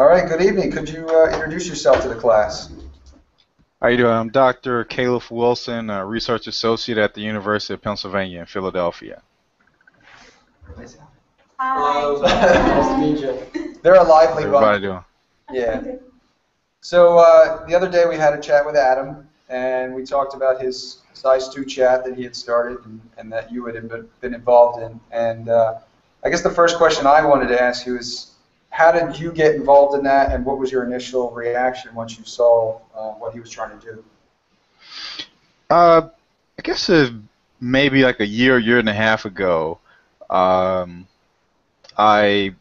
All right, good evening. Could you introduce yourself to the class? How you doing? I'm Dr. Caleb Wilson, a research associate at the University of Pennsylvania in Philadelphia. Hello. Nice to meet you. They're a lively How's bunch. everybody doing? Yeah. So the other day we had a chat with Adam, and we talked about his Size 2 chat that he had started and that you had been involved in. And I guess the first question I wanted to ask you is, how did you get involved in that, and what was your initial reaction once you saw what he was trying to do? I guess maybe like a year and a half ago, someone I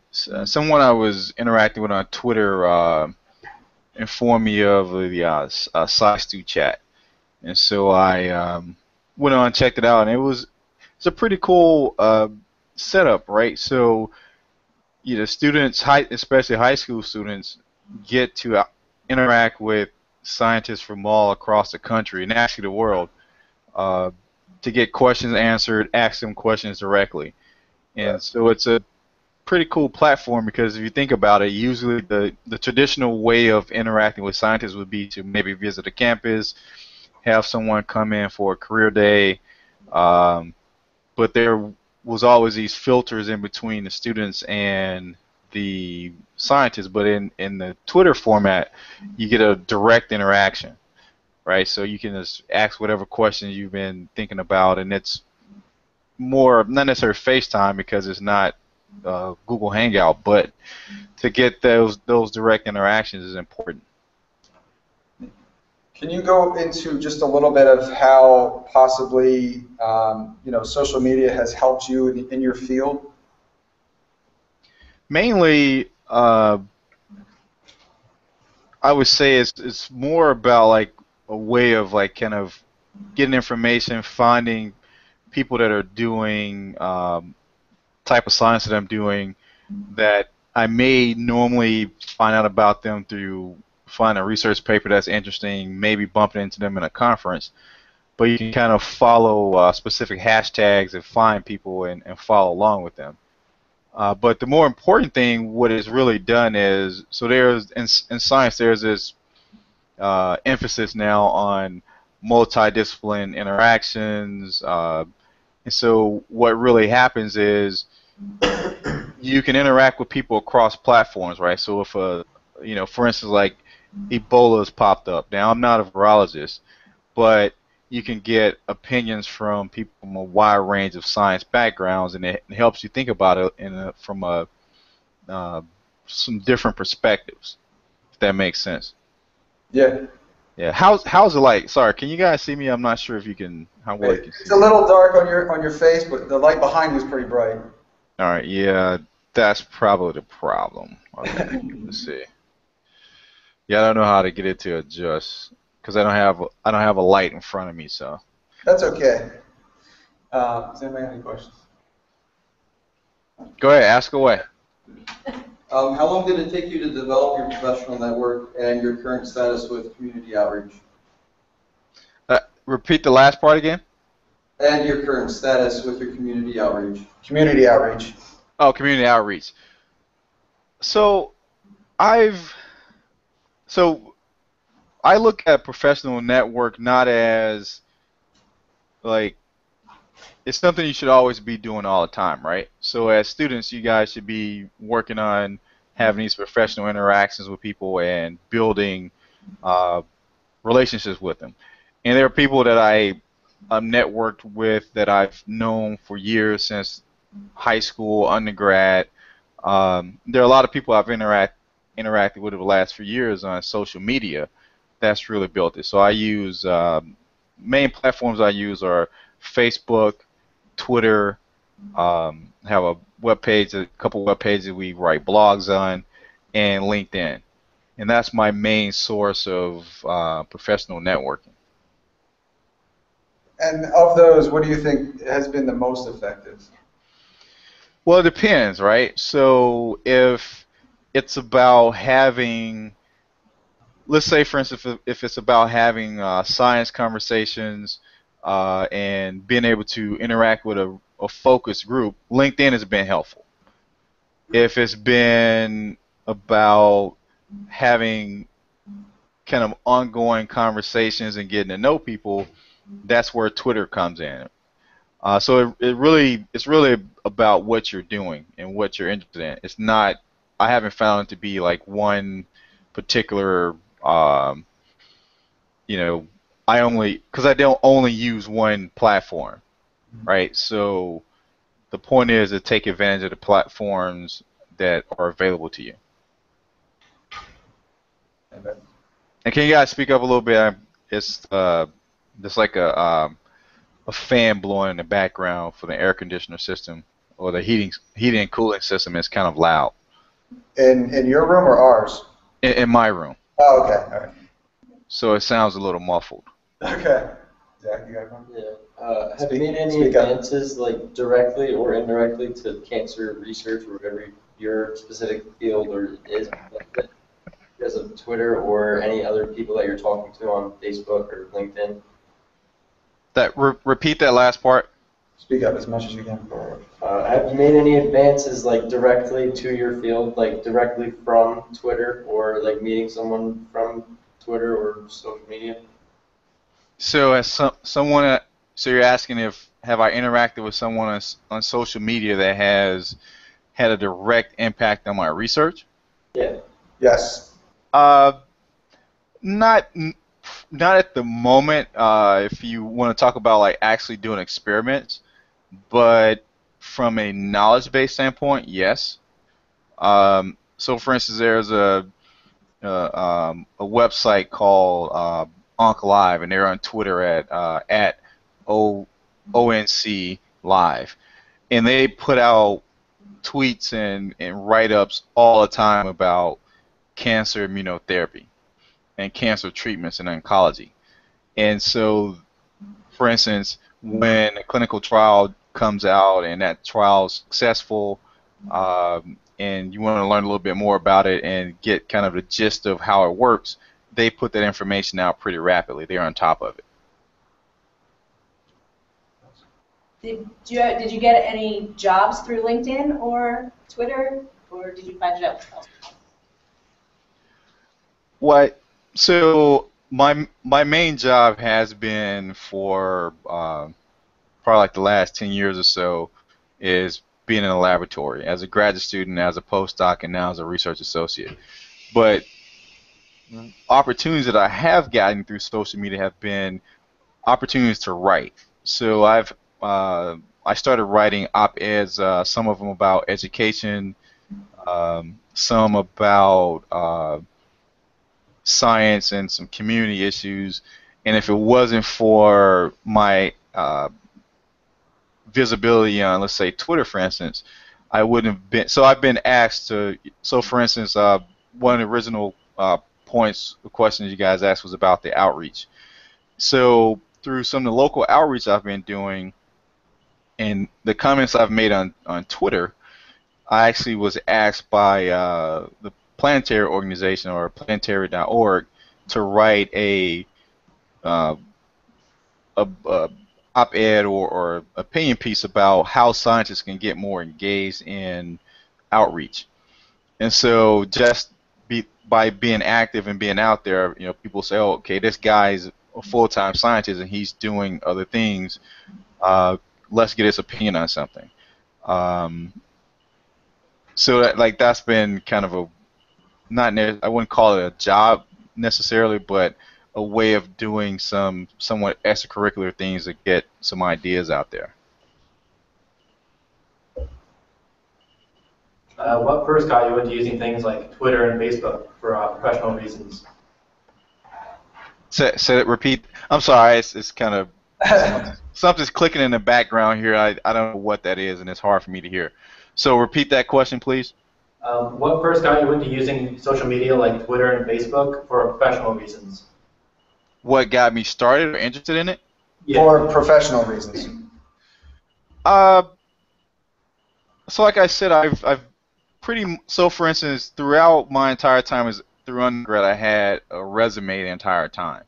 was interacting with on Twitter informed me of the Size 2 chat, and so I went on and checked it out, and it's a pretty cool setup, right? So students, especially high school students, get to interact with scientists from all across the country and actually the world to get questions answered, ask them questions directly. And so it's a pretty cool platform because if you think about it, usually the traditional way of interacting with scientists would be to maybe visit a campus, have someone come in for a career day, but there was always these filters in between the students and the scientists. But in the Twitter format, you get a direct interaction, right? So you can just ask whatever questions you've been thinking about, and it's more not necessarily FaceTime because it's not Google Hangout, but to get those direct interactions is important. Can you go into just a little bit of how possibly social media has helped you in your field? Mainly, I would say it's more about like a way of like kind of getting information, finding people that are doing type of science that I'm doing that I may normally find out about them through find a research paper that's interesting, maybe bumping into them in a conference, but you can kind of follow specific hashtags and find people and follow along with them. But the more important thing, what it's really done is, so there's in science there's this emphasis now on multidiscipline interactions, and so what really happens is you can interact with people across platforms, right? So if for instance, like Ebola's popped up. Now, I'm not a virologist, but you can get opinions from people from a wide range of science backgrounds, and it helps you think about it from some different perspectives, if that makes sense. Yeah. Yeah. How's it like? Sorry, can you guys see me? I'm not sure if you can. How well you can see. It's a little dark on your face, but the light behind you is pretty bright. All right. Yeah, that's probably the problem. Okay. Let's see. Yeah, I don't know how to get it to adjust because I don't have a light in front of me, so. That's okay. Does anybody have any questions? Go ahead, ask away. How long did it take you to develop your professional network and your current status with community outreach? Repeat the last part again. And your current status with your community outreach. Community outreach. Oh, community outreach. So I look at professional network not as like it's something you should always be doing all the time, right? So as students, you guys should be working on having these professional interactions with people and building relationships with them. And there are people that I'm networked with that I've known for years since high school, undergrad. There are a lot of people I've interacted with over the last few years on social media. That's really built it. So I use main platforms I use are Facebook, Twitter. Have a couple web pages we write blogs on, and LinkedIn. And that's my main source of professional networking. And of those, what do you think has been the most effective? Well, it depends, right? So if it's about having, let's say, for instance, if it's about having science conversations and being able to interact with a focused group, LinkedIn has been helpful. If it's been about having kind of ongoing conversations and getting to know people, that's where Twitter comes in. So it's really about what you're doing and what you're interested in. It's not. I haven't found it to be like one particular. You know, because I don't only use one platform, right? So the point is to take advantage of the platforms that are available to you. And can you guys speak up a little bit? It's there's like a fan blowing in the background for the air conditioner system or the heating and cooling system is kind of loud. In your room or ours? In my room. Oh, okay. All right. So it sounds a little muffled. Okay. Zach, you got one? Yeah. Have you made any advances, like directly or indirectly, to cancer research or whatever your specific field or is, because of Twitter or any other people that you're talking to on Facebook or LinkedIn? Repeat that last part. Speak up as much as you can. Have you made any advances, like directly to your field, like directly from Twitter, or like meeting someone from Twitter or social media? So as someone, so you're asking if have I interacted with someone on social media that has had a direct impact on my research? Yeah. Yes. Not at the moment. If you want to talk about like actually doing experiments, but from a knowledge-based standpoint, yes. So for instance, there's a website called OncLive, and they're on Twitter at ONC Live, and they put out tweets and write-ups all the time about cancer immunotherapy and cancer treatments in oncology. And so, for instance, when a clinical trial comes out and that trial is successful, and you want to learn a little bit more about it and get kind of the gist of how it works, they put that information out pretty rapidly. They're on top of it. Did you get any jobs through LinkedIn or Twitter, or did you find it out elsewhere? So my main job has been for probably like the last 10 years or so is being in a laboratory as a graduate student, as a postdoc, and now as a research associate. But opportunities that I have gotten through social media have been opportunities to write. So I started writing op-eds, some of them about education, some about science and some community issues. And if it wasn't for my visibility on, let's say, Twitter, for instance, I wouldn't have been. So I've been asked to. So, for instance, one of the original questions you guys asked was about the outreach. So through some of the local outreach I've been doing, and the comments I've made on Twitter, I actually was asked by the Planetary organization, or planetary.org, to write a op-ed or opinion piece about how scientists can get more engaged in outreach. And so just by being active and being out there, people say, oh, okay, this guy's a full-time scientist and he's doing other things. Let's get his opinion on something. So that's been kind of I wouldn't call it a job necessarily, but a way of doing some somewhat extracurricular things to get some ideas out there. What first got you into using things like Twitter and Facebook for professional reasons? Repeat. I'm sorry, it's kind of something's clicking in the background here. I don't know what that is, and it's hard for me to hear. So repeat that question, please. What first got you into using social media like Twitter and Facebook for professional reasons? What got me started or interested in it? Yeah. For professional reasons. So like I said, so for instance, throughout my entire time through undergrad, I had a resume the entire time.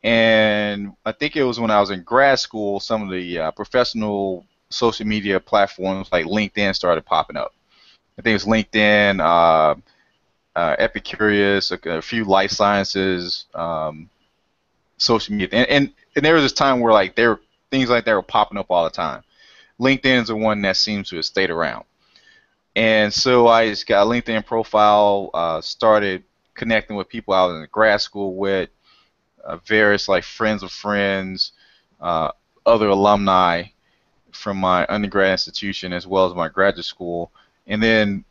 And I think it was when I was in grad school, some of the professional social media platforms like LinkedIn started popping up. I think it was LinkedIn, Epicurious, a few life sciences, social media, and there was this time where like there things like that were popping up all the time. LinkedIn is the one that seems to have stayed around, and so I just got a LinkedIn profile, started connecting with people I was in grad school with, various like friends of friends, uh, other alumni from my undergrad institution as well as my graduate school, and then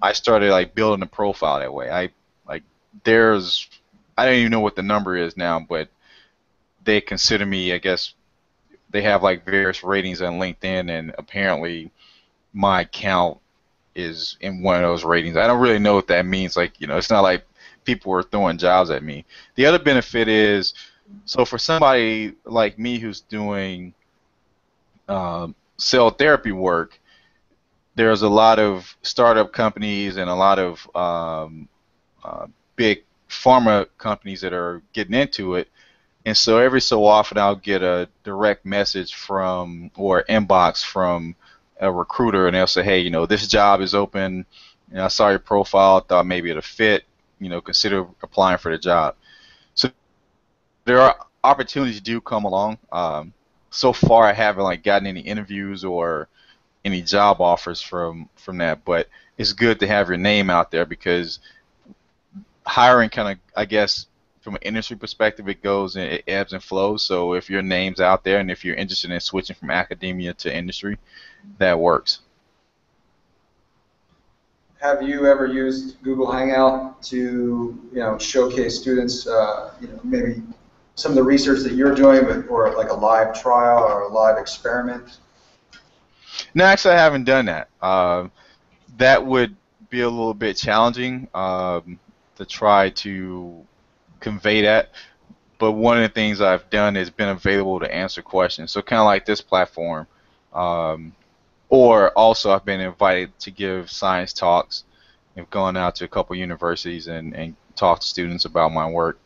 I started like building a profile that way. Like there's I don't even know what the number is now, but they consider me, I guess they have like various ratings on LinkedIn, and apparently my account is in one of those ratings. I don't really know what that means. Like, it's not like people are throwing jobs at me. The other benefit is, so for somebody like me who's doing cell therapy work, there's a lot of startup companies and a lot of big pharma companies that are getting into it. And so every so often I'll get a direct message from or inbox from a recruiter, and they'll say, hey, this job is open. I saw your profile, thought maybe it'll fit. Consider applying for the job. So there are opportunities do come along. So far I haven't like gotten any interviews or any job offers from that, but it's good to have your name out there because hiring kind of, I guess, from an industry perspective, it goes and it ebbs and flows. So if your name's out there and if you're interested in switching from academia to industry, that works. Have you ever used Google Hangout to showcase students maybe some of the research that you're doing, or like a live trial or a live experiment? No, actually, I haven't done that. That would be a little bit challenging to try to convey that. But one of the things I've done is been available to answer questions. So kind of like this platform. Or also I've been invited to give science talks. I've gone out to a couple universities and talked to students about my work.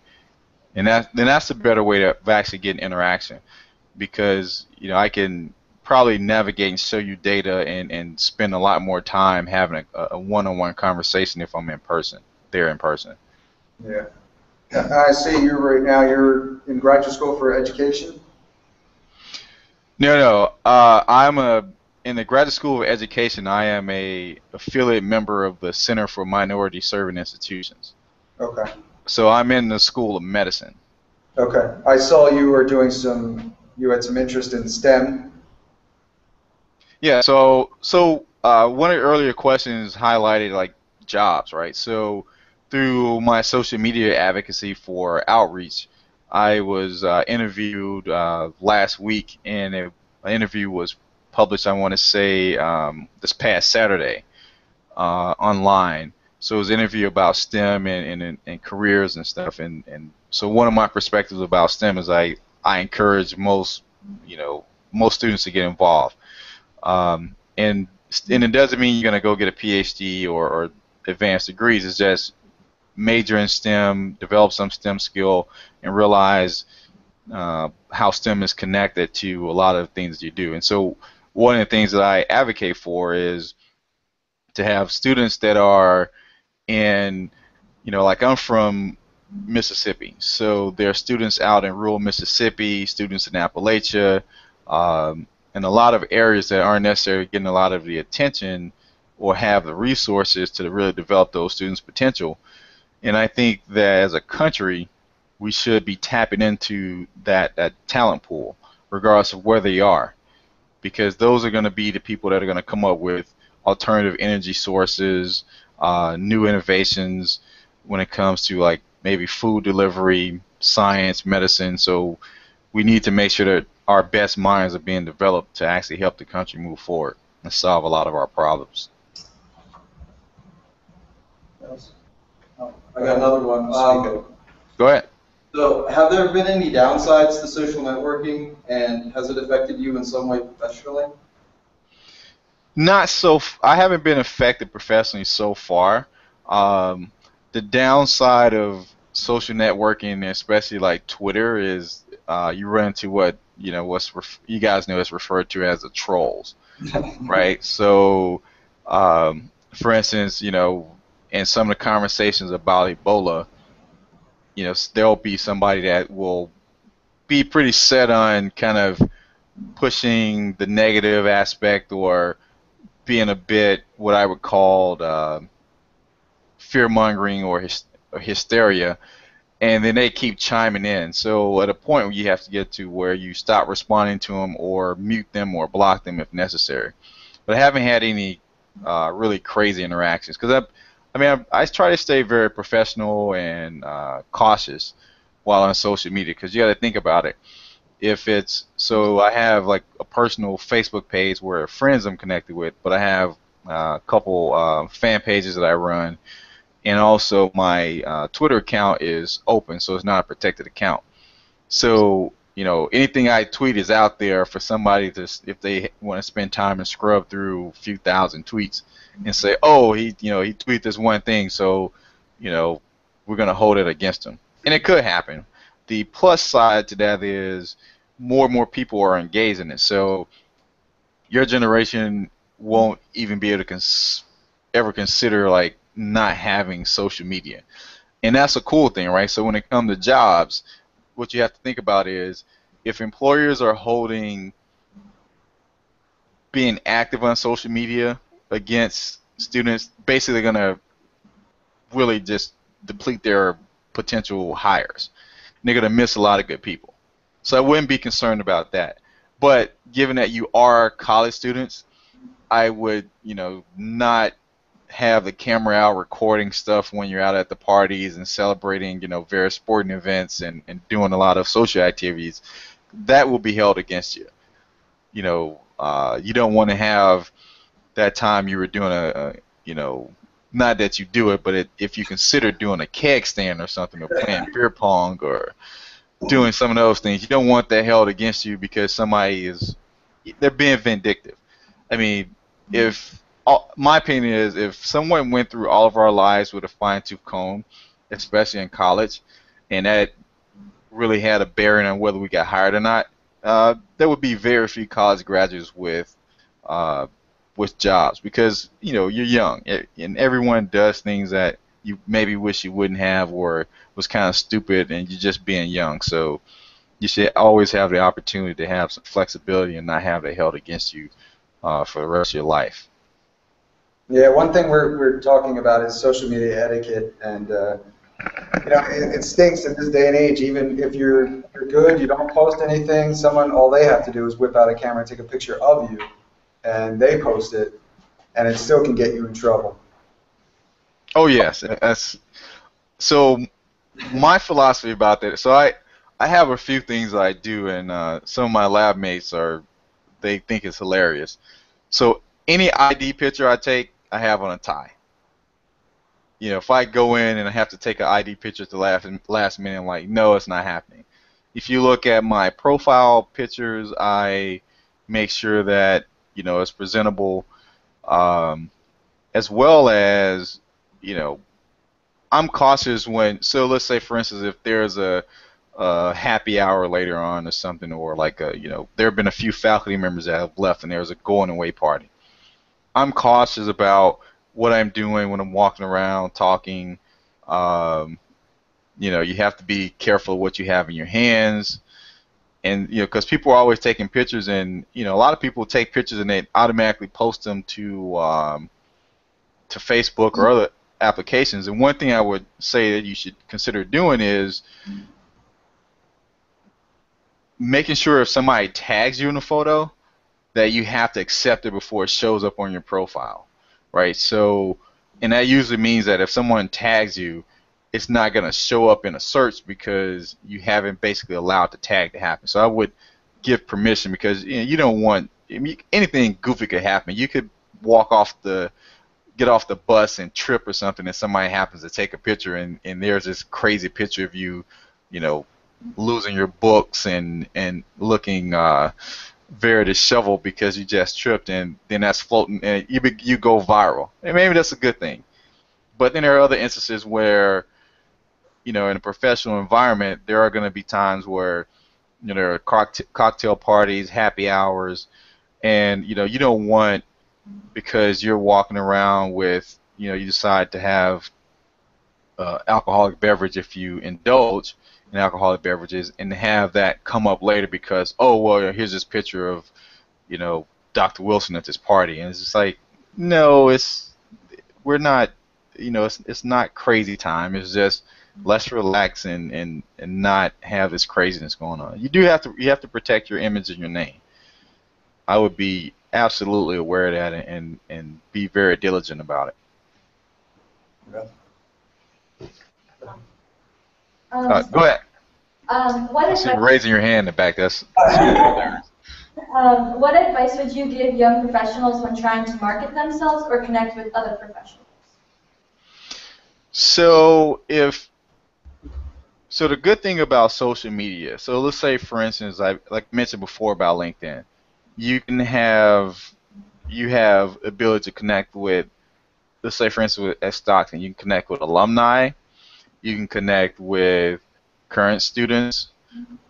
And that's a better way to actually get an interaction, because I can probably navigate and show you data and spend a lot more time having a one-on-one conversation if I'm in person, there in person. Yeah. I see you're in graduate school for education? No. In the Graduate School of Education, I am a affiliate member of the Center for Minority Serving Institutions. Okay. So I'm in the School of Medicine. Okay. I saw you were doing you had some interest in STEM. Yeah, so one of the earlier questions highlighted like jobs, right? So through my social media advocacy for outreach, I was interviewed last week, and an interview was published, I want to say, this past Saturday online. So it was an interview about STEM and careers and stuff. And so one of my perspectives about STEM is I encourage most students to get involved. And it doesn't mean you're going to go get a PhD or advanced degrees. It's just major in STEM, develop some STEM skill, and realize how STEM is connected to a lot of things you do. And so one of the things that I advocate for is to have students that are in, like I'm from Mississippi, so there are students out in rural Mississippi, students in Appalachia, and a lot of areas that aren't necessarily getting a lot of the attention or have the resources to really develop those students' potential. And I think that as a country, we should be tapping into that talent pool, regardless of where they are, because those are going to be the people that are going to come up with alternative energy sources, new innovations when it comes to like maybe food delivery, science, medicine. So we need to make sure that our best minds are being developed to actually help the country move forward and solve a lot of our problems. I got another one. Go ahead. So have there been any downsides to social networking, and has it affected you in some way professionally? I haven't been affected professionally so far. The downside of social networking, especially like Twitter, is you run into what you guys know is referred to as the trolls, right? So, for instance, and some of the conversations about Ebola, there'll be somebody that will be pretty set on kind of pushing the negative aspect or being a bit what I would call fear mongering or hysteria, and then they keep chiming in. So at a point where you have to get to where you stop responding to them or mute them or block them if necessary. But I haven't had any really crazy interactions because I try to stay very professional and cautious while on social media because you got to think about it. So I have like a personal Facebook page where friends I'm connected with, but I have a couple fan pages that I run, and also my Twitter account is open, so it's not a protected account. So anything I tweet is out there for somebody to, if they want to spend time and scrub through a few thousand tweets and say, oh, he tweeted this one thing, so we're gonna hold it against him, and it could happen. The plus side to that is more and more people are engaged in it. So your generation won't even be able to ever consider like not having social media, and that's a cool thing, right? So when it comes to jobs, what you have to think about is if employers are holding being active on social media against students, basically going to really just deplete their potential hires. They're going to miss a lot of good people. So I wouldn't be concerned about that. But given that you are college students, I would, not have the camera out recording stuff when you're out at the parties and celebrating, various sporting events and doing a lot of social activities. That will be held against you. You don't want to have that time you were doing not that you do it, but if you consider doing a keg stand or something, or playing beer pong or doing some of those things, you don't want that held against you because they're being vindictive. I mean, my opinion is if someone went through all of our lives with a fine-tooth comb, especially in college, and that really had a bearing on whether we got hired or not, there would be very few college graduates with jobs because you're young and everyone does things that you maybe wish you wouldn't have or was kind of stupid and you're just being young. So you should always have the opportunity to have some flexibility and not have it held against you for the rest of your life. Yeah, one thing we're talking about is social media etiquette, and it stinks in this day and age. Even if you're good, you don't post anything. All they have to do is whip out a camera and take a picture of you, and they post it, and it still can get you in trouble. Oh yes, so my philosophy about that. So I have a few things that I do, and some of my lab mates they think it's hilarious. So any ID picture I take, I have on a tie. If I go in and I have to take an ID picture at the last minute, I'm like, no, it's not happening. If you look at my profile pictures, I make sure that it's presentable, as well as I'm cautious so let's say for instance if there's a happy hour later on or something, or like there have been a few faculty members that have left and there's a going away party. I'm cautious about what I'm doing when I'm walking around talking. You have to be careful of what you have in your hands, and because people are always taking pictures, and a lot of people take pictures and they automatically post them to Facebook or other applications. And one thing I would say that you should consider doing is making sure if somebody tags you in a photo that you have to accept it before it shows up on your profile, right? So, and that usually means that if someone tags you, it's not going to show up in a search because you haven't basically allowed the tag to happen. So I would give permission because you don't want anything goofy could happen. You could get off the bus and trip or something, and somebody happens to take a picture, and there's this crazy picture of you, losing your books and looking very disheveled because you just tripped, and then that's floating, and you go viral. And maybe that's a good thing. But then there are other instances where, in a professional environment, there are going to be times where, there are cocktail parties, happy hours, and you don't want, because you're walking around with you decide to have alcoholic beverage if you indulge in alcoholic beverages, and have that come up later because, oh, well, here's this picture of, Dr. Wilson at this party, and it's just like, no, we're not, it's not crazy time. It's just let's relax and not have this craziness going on. You have to protect your image and your name. I would be absolutely aware of that and be very diligent about it. Go ahead. What I see you advice, raising your hand in the back. That's what advice would you give young professionals when trying to market themselves or connect with other professionals? So the good thing about social media, so let's say, for instance, like mentioned before about LinkedIn, you have ability to connect with, let's say, for instance, at Stockton, you can connect with alumni, you can connect with current students,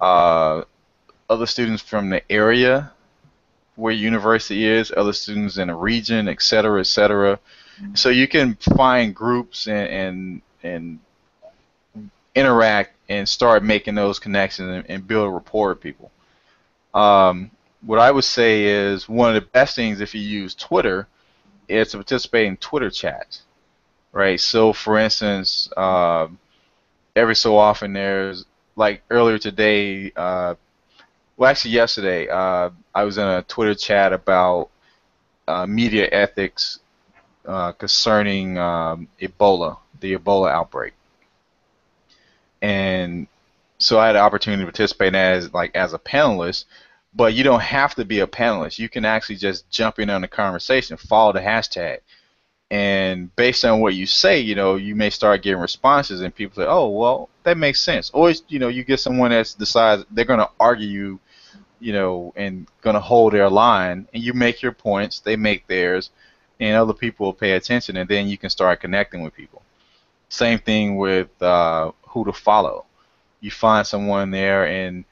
other students from the area where university is, other students in a region, et cetera, et cetera. So you can find groups and interact and start making those connections and build a rapport with people. What I would say is one of the best things if you use Twitter is to participate in Twitter chats, right? So, for instance, every so often there's, like earlier today, well, actually yesterday, I was in a Twitter chat about media ethics concerning Ebola, the Ebola outbreak. And so I had the opportunity to participate as a panelist, but you don't have to be a panelist. You can actually just jump in on the conversation, follow the hashtag, and based on what you say, you may start getting responses, and people say, "Oh, well, that makes sense." Or you get someone that decides they're going to argue and going to hold their line, and you make your points, they make theirs, and other people will pay attention, and then you can start connecting with people. Same thing with who to follow. You find someone there, and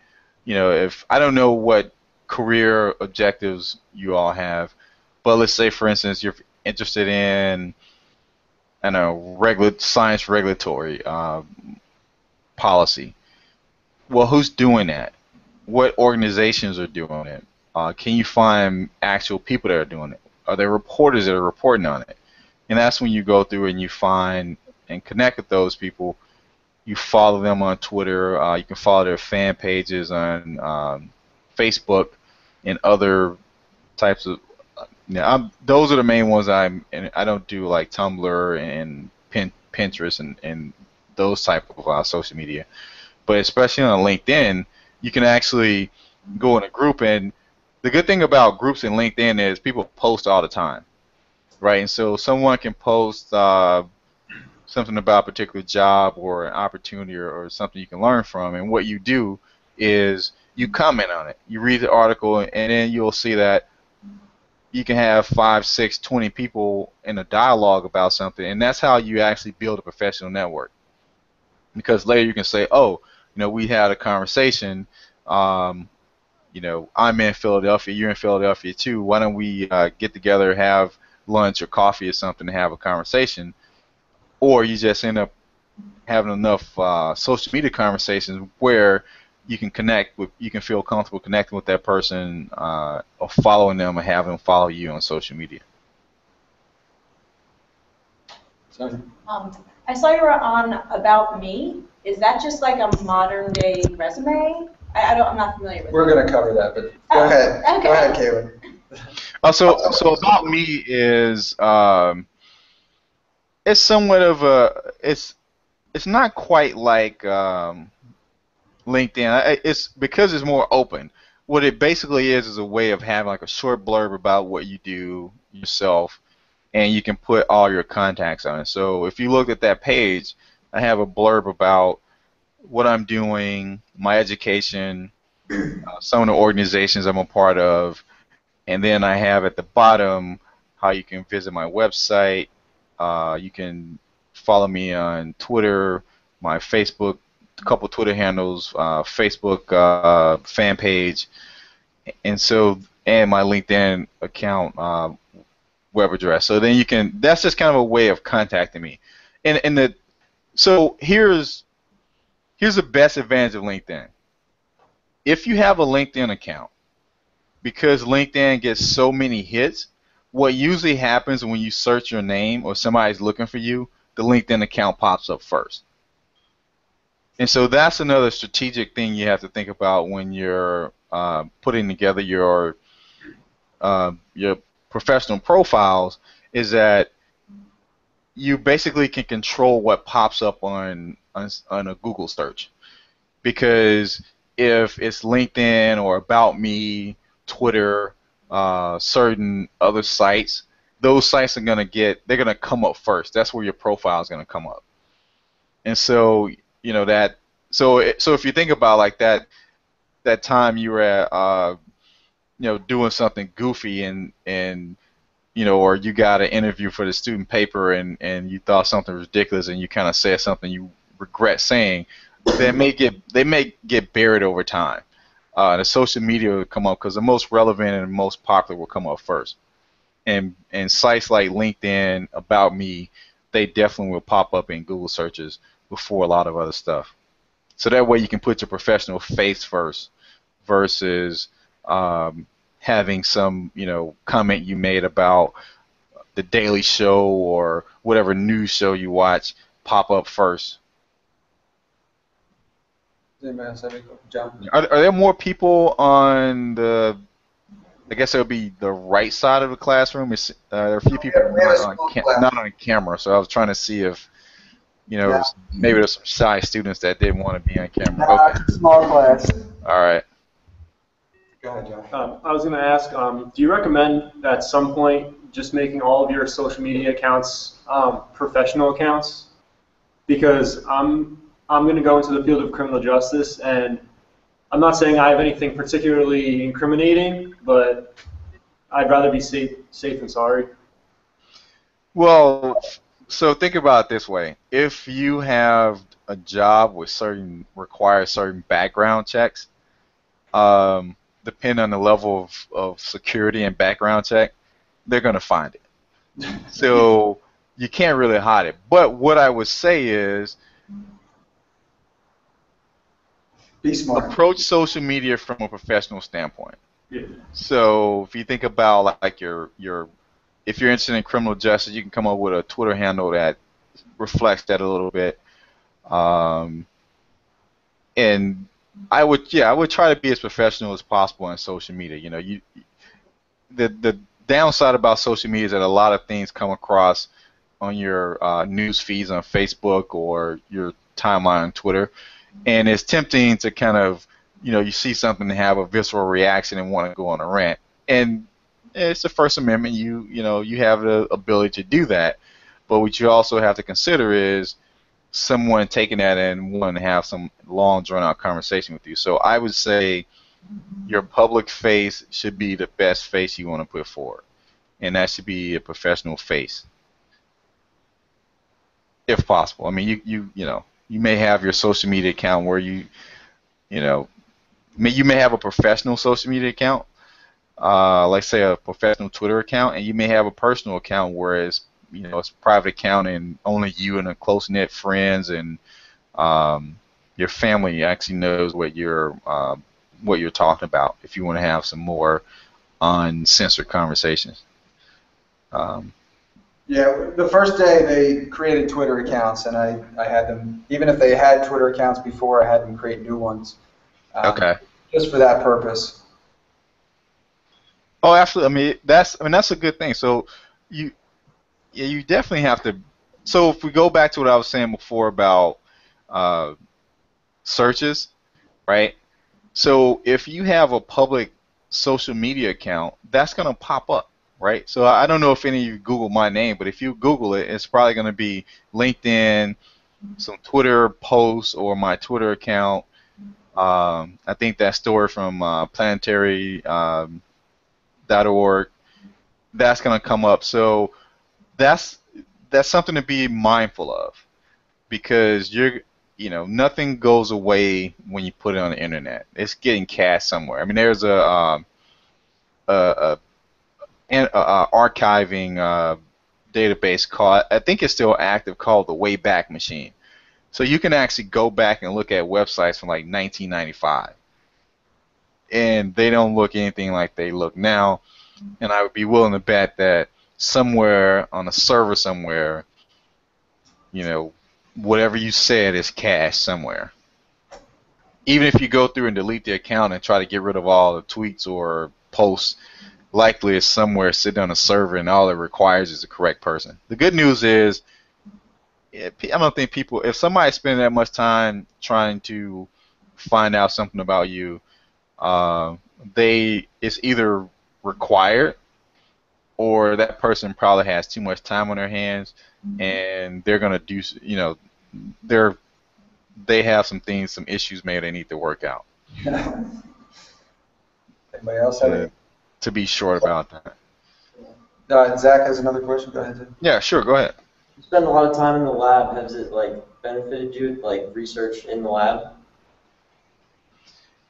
if I don't know what career objectives you all have, but let's say, for instance, you're interested in, I don't know, science regulatory policy. Well, who's doing that? What organizations are doing it? Can you find actual people that are doing it? Are there reporters that are reporting on it? And that's when you go through and you find and connect with those people. You follow them on Twitter. You can follow their fan pages on Facebook and other types of. Those are the main ones and I don't do like Tumblr and Pinterest and those type of social media. But especially on LinkedIn, you can actually go in a group, and the good thing about groups in LinkedIn is people post all the time, right? And so someone can post something about a particular job or an opportunity or something you can learn from, and what you do is you comment on it. You read the article, and then you'll see that you can have 5, 6, 20 people in a dialogue about something, and that's how you actually build a professional network. Because later you can say, oh, we had a conversation, I'm in Philadelphia, you're in Philadelphia too, why don't we get together, have lunch or coffee or something to have a conversation? Or you just end up having enough social media conversations where you can you can feel comfortable connecting with that person or following them or having them follow you on social media. I saw you were on About Me. Is that just like a modern day resume? I'm not familiar with it. We're going to cover that, but go ahead. Okay. Go ahead, Caitlin. So About Me is it's somewhat of it's not quite like LinkedIn. It's because it's more open. What it basically is a way of having like a short blurb about what you do yourself, and you can put all your contacts on it. So if you look at that page, I have a blurb about what I'm doing, my education, some of the organizations I'm a part of, and then I have at the bottom how you can visit my website. You can follow me on Twitter, my Facebook, a couple Twitter handles, Facebook fan page, and my LinkedIn account, web address. So then you can. That's just kind of a way of contacting me. So here's the best advantage of LinkedIn. If you have a LinkedIn account, because LinkedIn gets so many hits, what usually happens when you search your name or somebody's looking for you, the LinkedIn account pops up first. And so that's another strategic thing you have to think about when you're putting together your professional profiles, is that you basically can control what pops up on a Google search. Because if it's LinkedIn or About Me, Twitter, certain other sites, those sites are they're gonna come up first. That's where your profile is gonna come up. And so so if you think about like that time you were at doing something goofy and or you got an interview for the student paper and you thought something was ridiculous and you kind of said something you regret saying, they may get buried over time. The social media will come up because the most relevant and most popular will come up first. And sites like LinkedIn, About Me, they definitely will pop up in Google searches before a lot of other stuff. So that way you can put your professional face first versus having some comment you made about the Daily Show or whatever news show you watch pop up first. John? Are there more people on the, I guess it would be the right side of the classroom? There are a few people not on camera, so I was trying to see if, maybe there's some shy students that didn't want to be on camera. Okay. Small class. All right. Go ahead, John. I was going to ask, do you recommend at some point just making all of your social media accounts professional accounts? Because I'm going to go into the field of criminal justice, and I'm not saying I have anything particularly incriminating, but I'd rather be safe than sorry. Well, so think about it this way. If you have a job with requires certain background checks, depending on the level of security and background check, they're going to find it. So you can't really hide it. But what I would say is, be smart. Approach social media from a professional standpoint. Yeah. So if you think about like if you're interested in criminal justice, you can come up with a Twitter handle that reflects that a little bit. And I would try to be as professional as possible on social media. The downside about social media is that a lot of things come across on your news feeds on Facebook or your timeline on Twitter, and it's tempting to kind of you see something and have a visceral reaction and want to go on a rant. And it's the First Amendment. You have the ability to do that, but what you also have to consider is someone taking that and wanting to have some long, drawn-out conversation with you. So I would say your public face should be the best face you want to put forward, and that should be a professional face, if possible. I mean, you may have your social media account where you may have a professional social media account, like say a professional Twitter account, and you may have a personal account where it's a private account and only you and a close-knit friends and your family actually knows what you're talking about, if you want to have some more uncensored conversations. Yeah, the first day they created Twitter accounts, and I had them, even if they had Twitter accounts before, I had them create new ones. Okay. Just for that purpose. Oh, absolutely. I mean, that's a good thing. So you definitely have to. So if we go back to what I was saying before about searches, right? So if you have a public social media account, that's going to pop up, right? So I don't know if any of you Google my name, but if you Google it, it's probably going to be LinkedIn, some Twitter posts, or my Twitter account. I think that story from planetary.org, that's going to come up. So that's something to be mindful of, because nothing goes away when you put it on the internet. It's getting cached somewhere. I mean, there's a archiving database called, I think it's still active, called the Wayback Machine. So you can actually go back and look at websites from like 1995, and they don't look anything like they look now. And I would be willing to bet that somewhere on a server somewhere, you know, whatever you said is cached somewhere. Even if you go through and delete the account and try to get rid of all the tweets or posts, likely it's somewhere sitting on a server, and all it requires is the correct person. The good news is, I don't think people, if somebody's spending that much time trying to find out something about you, it's either required, or that person probably has too much time on their hands, and they're gonna do, you know, they have some issues maybe they need to work out. Anybody else have any? To be short about that. Zach has another question. Go ahead. Yeah, sure. Go ahead. You spend a lot of time in the lab. Has it like benefited you, like research in the lab?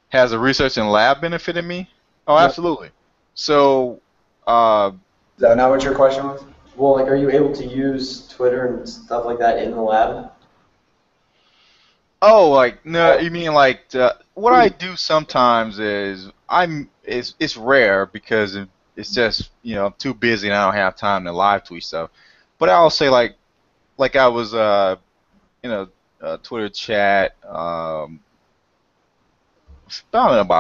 Has the research in lab benefited me? Oh, absolutely. So, Is that not what your question was? Well, like, are you able to use Twitter and stuff like that in the lab? oh, like no, you mean like what I do sometimes is it's rare because it's just, you know, I'm too busy and I don't have time to live tweet stuff. But I'll say like I was in a Twitter chat about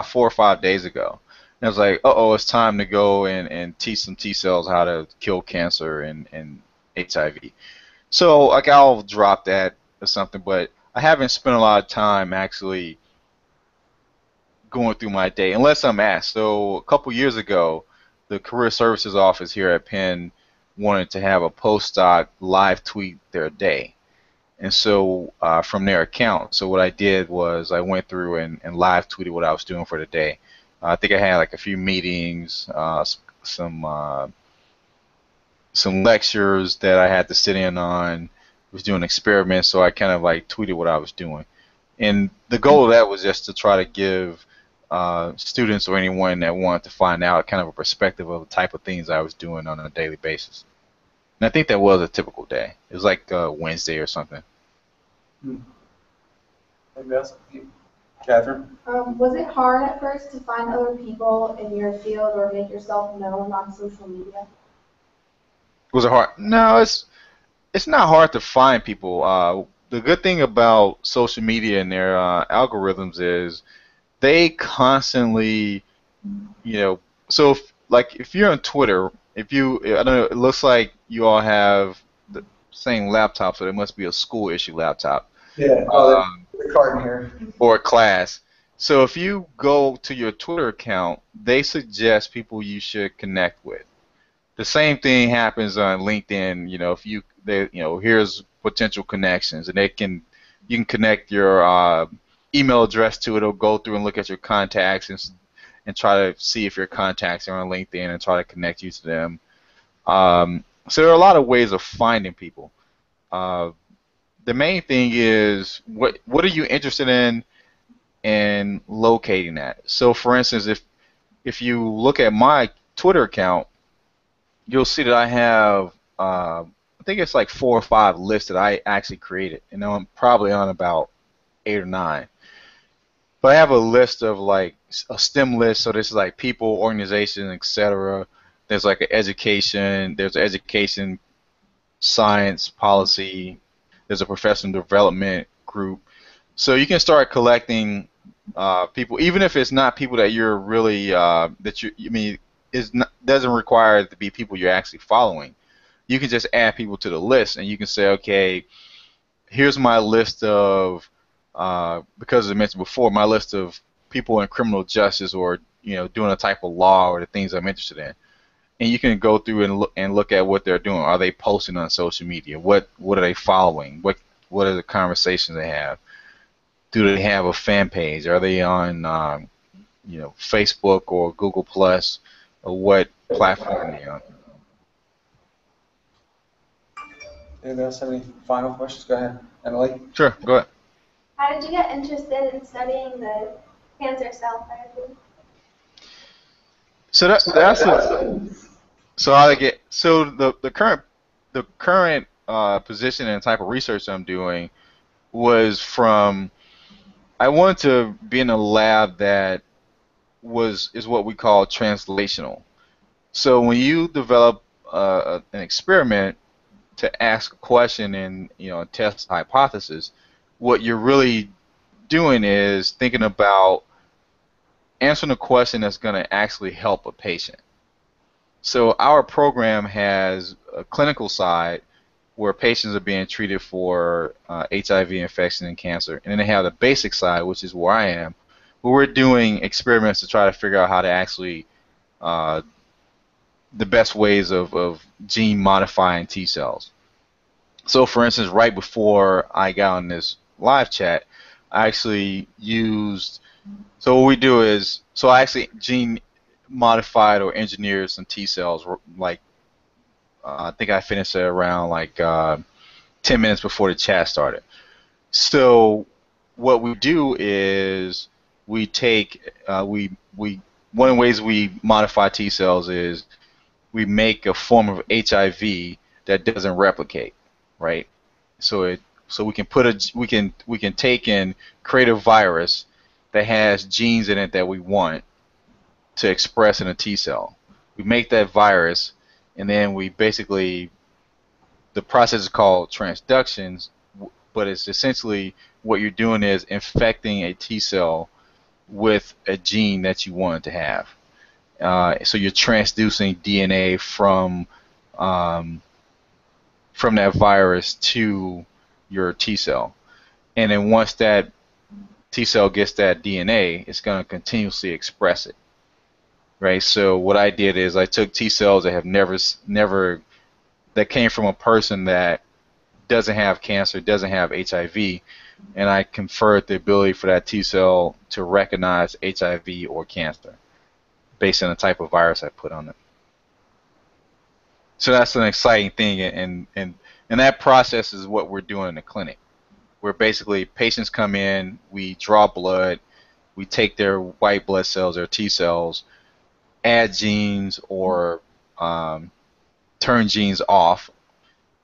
4 or 5 days ago. And I was like, uh-oh, it's time to go and teach some T cells how to kill cancer and HIV. So like I'll drop that or something, but I haven't spent a lot of time actually going through my day unless I'm asked. So a couple years ago, the Career Services Office here at Penn wanted to have a postdoc live tweet their day. And so from their account, so what I did was I went through and live tweeted what I was doing for the day. I think I had like a few meetings, some lectures that I had to sit in on. Was doing experiments, so I kind of like tweeted what I was doing. And the goal of that was just to try to give students or anyone that wanted to find out kind of a perspective of the type of things I was doing on a daily basis. And I think that was a typical day. It was like Wednesday or something. Anybody else? Catherine? Was it hard at first to find other people in your field or make yourself known on social media? Was it hard? No, it's not hard to find people. The good thing about social media and their algorithms is they constantly, you know, so if you're on Twitter, I don't know, it looks like you all have the same laptop, so there must be a school issue laptop. Yeah, the carton here. Or a class. So if you go to your Twitter account, they suggest people you should connect with. The same thing happens on LinkedIn. You know, here's potential connections, and you can connect your email address to it. It'll go through and look at your contacts and try to see if your contacts are on LinkedIn and try to connect you to them. So there are a lot of ways of finding people. The main thing is what are you interested in and locating that. So for instance, if you look at my Twitter account, you'll see that I have, I think it's like 4 or 5 lists that I actually created, and I'm probably on about 8 or 9. But I have a list of like a STEM list, so this is like people, organizations, etc. There's like an education, there's an education, science, policy, there's a professional development group. So you can start collecting people, even if it's not people that you're really, doesn't require it to be people you're actually following. You can just add people to the list, and you can say, okay, here's my list of, because as I mentioned before, my list of people in criminal justice or doing a type of law or the things I'm interested in. And you can go through and look at what they're doing. Are they posting on social media? What are they following? What are the conversations they have? Do they have a fan page? Are they on Facebook or Google Plus? Or what platform are they on? Anybody else have any final questions? Go ahead, Emily. Sure, go ahead. How did you get interested in studying the cancer cell therapy? So So how to get so the current position and type of research I'm doing was from I wanted to be in a lab that is what we call translational. So when you develop an experiment to ask a question and test a hypothesis, what you're really doing is thinking about answering a question that's going to actually help a patient. So our program has a clinical side where patients are being treated for HIV infection and cancer, and then they have the basic side, which is where I am, where we're doing experiments to try to figure out how to actually the best ways of gene modifying T cells. So for instance, right before I got on this live chat, I actually used, so what we do is, so I actually gene modified or engineered some T cells, like I think I finished it around like 10 minutes before the chat started. So what we do is we take, one of the ways we modify T cells is we make a form of HIV that doesn't replicate, right? So we can we can take and create a virus that has genes in it that we want to express in a T cell. We make that virus, and then we basically, the process is called transductions, but it's essentially what you're doing is infecting a T cell with a gene that you want it to have. So you're transducing DNA from that virus to your T cell, and then once that T cell gets that DNA, it's going to continuously express it, right? So what I did is I took T cells that have never that came from a person that doesn't have cancer, doesn't have HIV, and I conferred the ability for that T cell to recognize HIV or cancer based on the type of virus I put on it. So that's an exciting thing, and that process is what we're doing in the clinic. Where basically patients come in, we draw blood, we take their white blood cells, their T cells, add genes or turn genes off,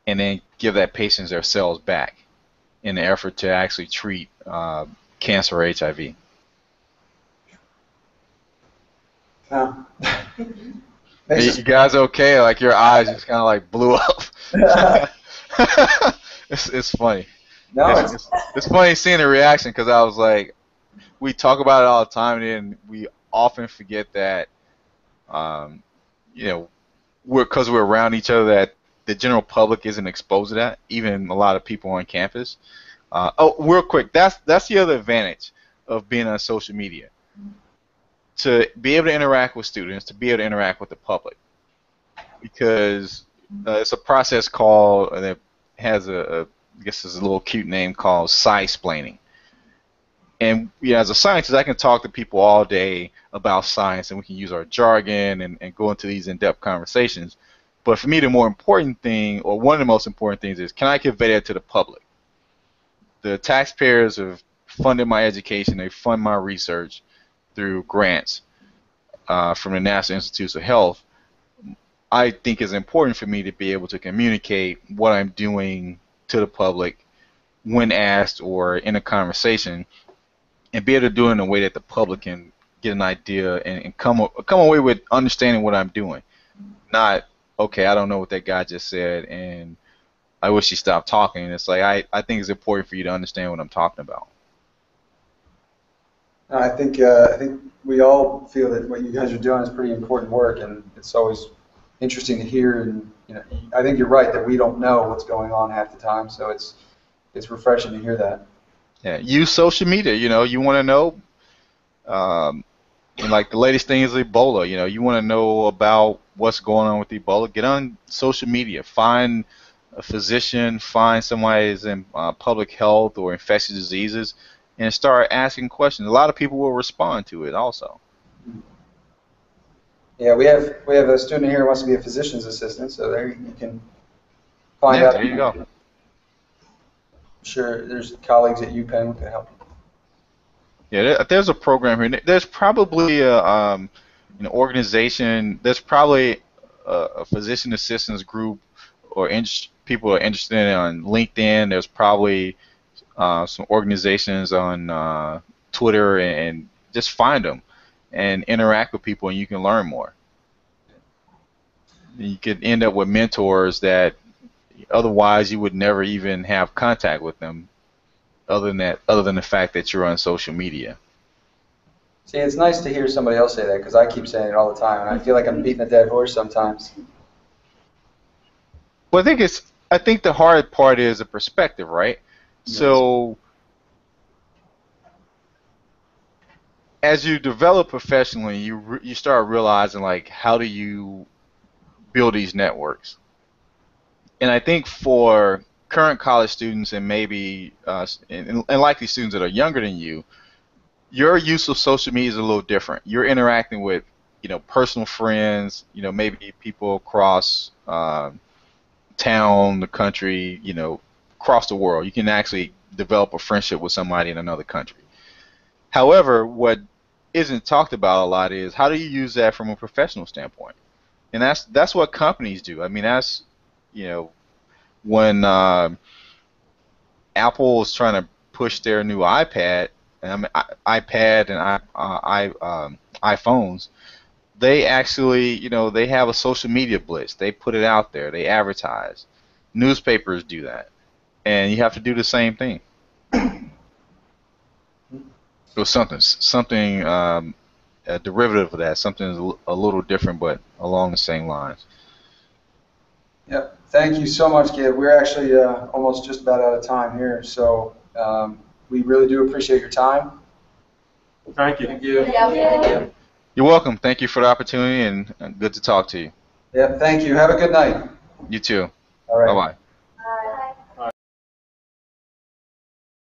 and then give that patient their cells back in the effort to actually treat cancer or HIV. You guys okay? Like your eyes just kind of like blew up. It's funny. No, it's funny seeing the reaction because I was like, we talk about it all the time, and we often forget that, because we're around each other, that the general public isn't exposed to that. Even a lot of people on campus. Real quick, that's the other advantage of being on social media. To be able to interact with students, to be able to interact with the public, because it's a process called, that has I guess it's a little cute name called sci-splaining. And as a scientist, I can talk to people all day about science, and we can use our jargon and go into these in-depth conversations. But for me, the more important thing, or one of the most important things, is can I convey that to the public? The taxpayers have funded my education, they fund my research through grants from the National Institutes of Health. I think it's important for me to be able to communicate what I'm doing to the public when asked or in a conversation, and be able to do it in a way that the public can get an idea and come away with understanding what I'm doing. Not, okay, I don't know what that guy just said, and I wish he stopped talking. It's like I think it's important for you to understand what I'm talking about. I think we all feel that what you guys are doing is pretty important work, and it's always interesting to hear. And I think you're right that we don't know what's going on half the time, so it's refreshing to hear that. Yeah, use social media. You want to know, and like the latest thing is Ebola. You want to know about what's going on with Ebola. Get on social media. Find a physician. Find somebody who's in public health or infectious diseases, and start asking questions. A lot of people will respond to it also. Yeah, we have a student here who wants to be a physician's assistant, so there you can find out. There you go. I'm sure there's colleagues at UPenn who can help you. Yeah, there's a program here. There's probably an organization. There's probably a physician assistants group or people are interested in on LinkedIn. There's probably some organizations on Twitter, and just find them and interact with people, and you can learn more. You could end up with mentors that otherwise you would never even have contact with them, other than the fact that you're on social media. See, it's nice to hear somebody else say that, because I keep saying it all the time, and I feel like I'm beating a dead horse sometimes. Well, I think the hard part is the perspective, right? Yes. So as you develop professionally, you start realizing, like, how do you build these networks? And I think for current college students and maybe and likely students that are younger than you, your use of social media is a little different. You're interacting with, personal friends, maybe people across town, the country, across the world. You can actually develop a friendship with somebody in another country. However, what isn't talked about a lot is, how do you use that from a professional standpoint? And that's what companies do. I mean, that's, when Apple was trying to push their new iPad and iPhones, they actually, they have a social media blitz. They put it out there. They advertise. Newspapers do that, and you have to do the same thing. Or something a derivative of that, something a little different, but along the same lines. Yep. Thank you so much, Gib. We're actually almost just about out of time here, so we really do appreciate your time. Thank you. Thank you. Yeah. You're welcome. Thank you for the opportunity, and good to talk to you. Yep. Thank you. Have a good night. You too. All right. Bye-bye.